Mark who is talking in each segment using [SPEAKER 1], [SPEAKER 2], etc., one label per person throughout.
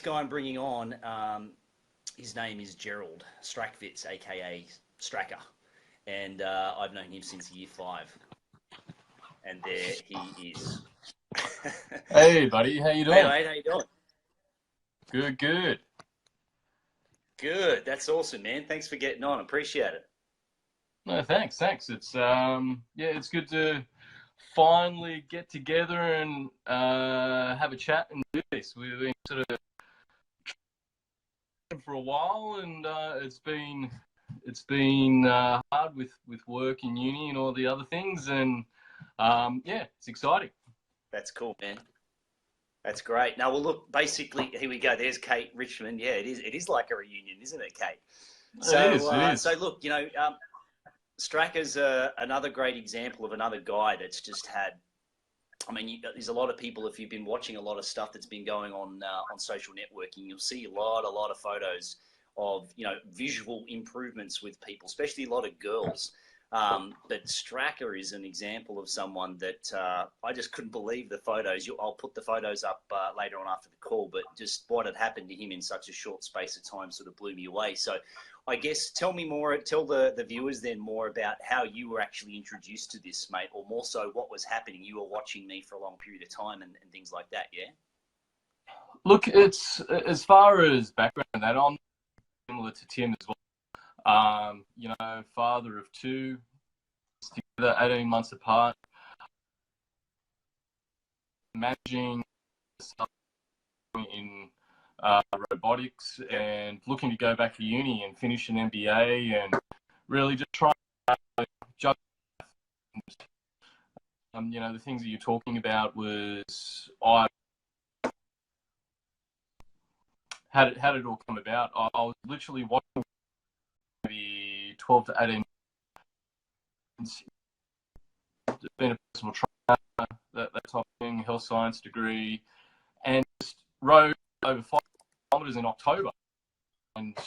[SPEAKER 1] guy I'm bringing on, his name is Gerald Strachwitz, aka Stracker, and I've known him since year 5, and there he is.
[SPEAKER 2] Hey, buddy, how you doing?
[SPEAKER 1] Hey, mate, how you doing?
[SPEAKER 2] Good, good.
[SPEAKER 1] Good. That's awesome, man. Thanks for getting on. Appreciate it.
[SPEAKER 2] No, thanks. It's yeah, it's good to finally get together and have a chat and do this. We've been sort of for a while, and it's been hard with work and uni and all the other things, and yeah, it's exciting.
[SPEAKER 1] That's cool, man. That's great. Now, well, look, basically, here we go. There's Kate Richmond. Yeah, it is like a reunion, isn't it, Kate? So,
[SPEAKER 2] it is.
[SPEAKER 1] So look, you know, Stracker's another great example of another guy that's just had. I mean, there's a lot of people. If you've been watching a lot of stuff that's been going on social networking, you'll see a lot of photos of, you know, visual improvements with people, especially a lot of girls. But Stracker is an example of someone that I just couldn't believe the photos. I'll put the photos up later on after the call, but just what had happened to him in such a short space of time sort of blew me away. So I guess tell the viewers then more about how you were actually introduced to this, mate, or more so what was happening. You were watching me for a long period of time and things like that, yeah?
[SPEAKER 2] Look, it's as far as background that I'm similar to Tim as well. You know, father of 2, together 18 months apart, managing stuff in robotics and looking to go back to uni and finish an MBA and really just trying to juggle. You know, the things that you're talking about was how did it all come about? I was literally watching maybe 12 to 18 months, been a personal trainer, that type of thing, health science degree, and just rode over 5 kilometers in October, and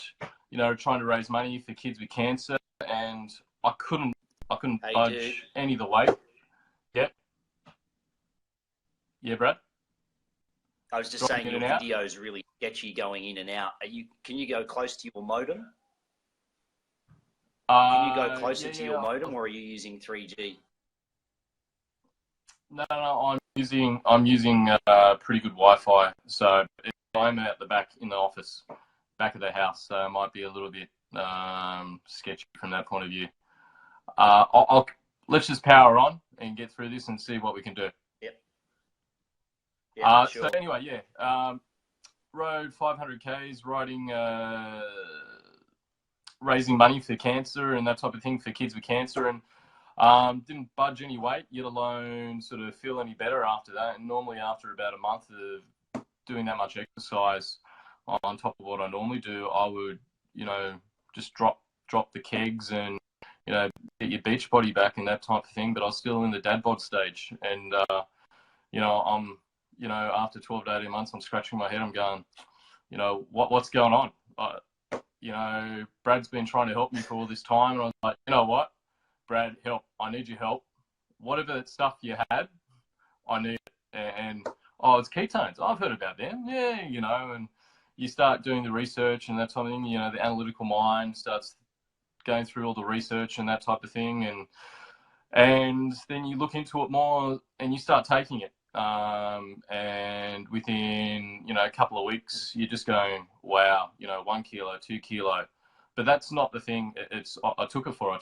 [SPEAKER 2] you know, trying to raise money for kids with cancer, and I couldn't budge any of the weight. Yep. Yeah, Brad.
[SPEAKER 1] I was just saying your video is really sketchy going in and out. Can you go close to your modem? Can you go closer to your modem, or are you using 3G?
[SPEAKER 2] No, I'm using pretty good Wi-Fi. So I'm at the back in the office, back of the house. So it might be a little bit sketchy from that point of view. Let's just power on and get through this and see what we can do.
[SPEAKER 1] Yep. Yeah,
[SPEAKER 2] sure. So anyway, yeah, rode 500 Ks, raising money for cancer and that type of thing for kids with cancer, and didn't budge any weight, yet alone sort of feel any better after that. And normally after about a month of doing that much exercise on top of what I normally do, I would, you know, just drop the kegs and, you know, get your beach body back and that type of thing. But I was still in the dad bod stage, and you know, I'm, you know, after 12 to 18 months, I'm scratching my head. I'm going, you know, what's going on? You know, Brad's been trying to help me for all this time, and I was like, you know what, Brad, help. I need your help. Whatever stuff you had, I need it. And oh, it's ketones. I've heard about them. Yeah, you know, and you start doing the research and that type of thing. You know, the analytical mind starts going through all the research and that type of thing, and then you look into it more and you start taking it. And within, you know, a couple of weeks, you're just going, wow, you know, 1 kilo, 2 kilo. But that's not the thing. I took it for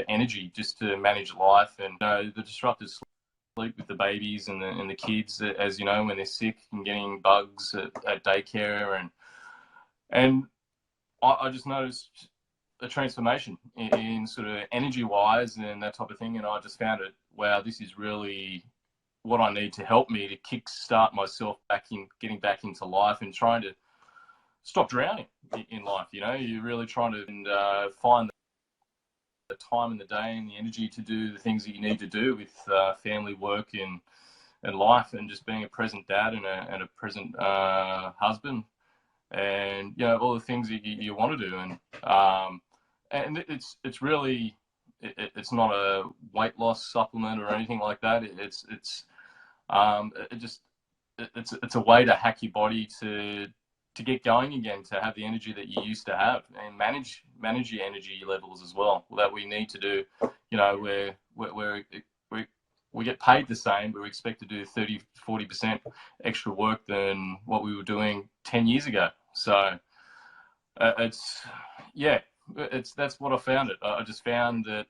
[SPEAKER 2] energy, just to manage life, and, you know, the disrupted sleep with the babies and the kids, as you know, when they're sick and getting bugs at daycare, and I just noticed a transformation in sort of energy wise and that type of thing. And I just found it, wow, this is really what I need to help me to kickstart myself getting back into life and trying to stop drowning in life. You know, you're really trying to find the time in the day and the energy to do the things that you need to do with family, work, and life, and just being a present dad and a present husband, and, you know, all the things that you want to do. And it's really, it's not a weight loss supplement or anything like that. It's a way to hack your body to to get going again, to have the energy that you used to have, and manage your energy levels as well. That we need to do, you know, we get paid the same, but we expect to do 30-40% extra work than what we were doing 10 years ago. So that's what I found it. I just found that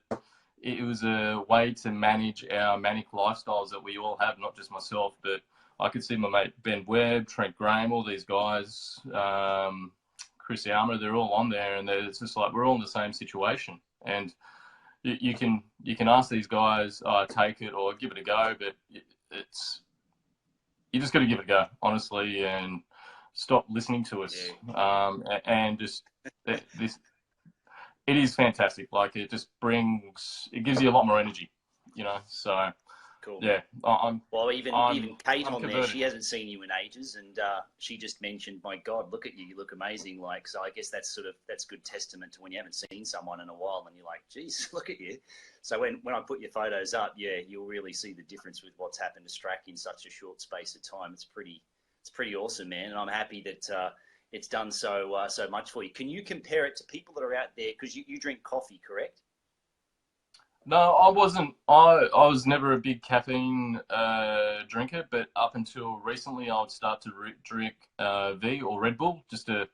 [SPEAKER 2] it was a way to manage our manic lifestyles that we all have, not just myself, but I could see my mate Ben Webb, Trent Graham, all these guys, Chris Almer, they're all on there, and it's just like we're all in the same situation. And you can ask these guys, take it or give it a go, but you just got to give it a go, honestly, and stop listening to us. And just this, it is fantastic. Like it gives you a lot more energy, you know. So. Cool. Yeah,
[SPEAKER 1] even Kate on there, she hasn't seen you in ages, and she just mentioned, "My God, look at you! You look amazing!" Like, so I guess that's good testament to when you haven't seen someone in a while, and you're like, "Geez, look at you!" So when I put your photos up, yeah, you'll really see the difference with what's happened to Strach in such a short space of time. It's pretty awesome, man, and I'm happy that it's done so much for you. Can you compare it to people that are out there? Because you drink coffee, correct?
[SPEAKER 2] No, I wasn't. I was never a big caffeine drinker, but up until recently, I would start to drink V or Red Bull, just to,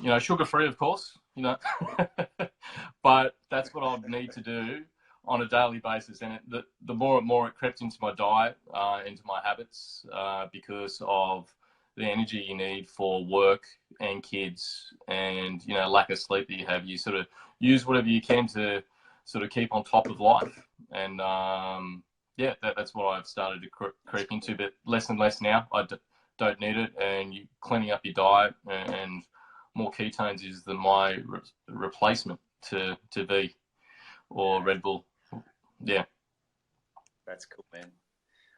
[SPEAKER 2] you know, sugar-free, of course, you know. But that's what I'd need to do on a daily basis, and the more and more it crept into my diet, into my habits, because of the energy you need for work and kids, and, you know, lack of sleep that you have. You sort of use whatever you can to sort of keep on top of life, and that's what I've started to creep into, but less and less now. I don't need it, and you cleaning up your diet and more ketones is my replacement to V or Red Bull. Yeah,
[SPEAKER 1] that's cool, man.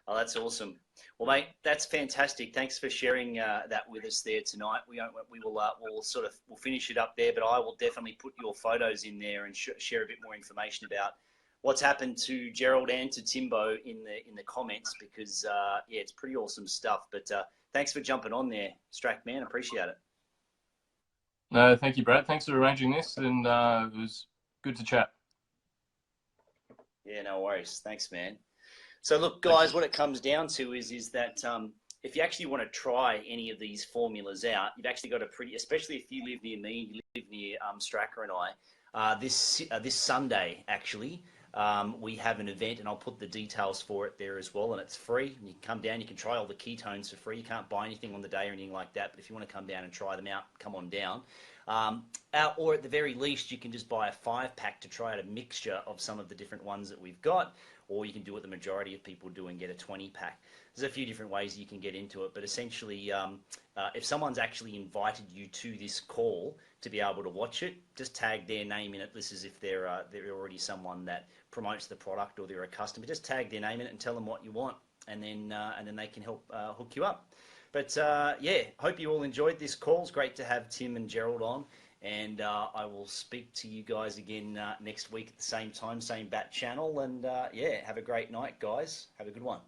[SPEAKER 1] Oh, that's awesome. Well, mate, that's fantastic. Thanks for sharing that with us there tonight. We'll finish it up there, but I will definitely put your photos in there and share a bit more information about what's happened to Gerald and to Timbo in the comments, because it's pretty awesome stuff. But thanks for jumping on there, Strach, man. Appreciate it.
[SPEAKER 2] No, thank you, Brad. Thanks for arranging this, and it was good to chat.
[SPEAKER 1] Yeah, no worries. Thanks, man. So look, guys, what it comes down to is that if you actually want to try any of these formulas out, you've actually got especially if you live near me, you live near Stracker and I, this Sunday, actually, we have an event, and I'll put the details for it there as well, and it's free. And you can come down, you can try all the ketones for free. You can't buy anything on the day or anything like that, but if you want to come down and try them out, come on down. Or at the very least, you can just buy a 5-pack to try out a mixture of some of the different ones that we've got, or you can do what the majority of people do and get a 20-pack. There's a few different ways you can get into it, but essentially, if someone's actually invited you to this call to be able to watch it, just tag their name in it. This is if they're already someone that promotes the product or they're a customer. Just tag their name in it and tell them what you want, and then they can help hook you up. But hope you all enjoyed this call. It's great to have Tim and Gerald on. And I will speak to you guys again next week at the same time, same bat channel. And have a great night, guys. Have a good one.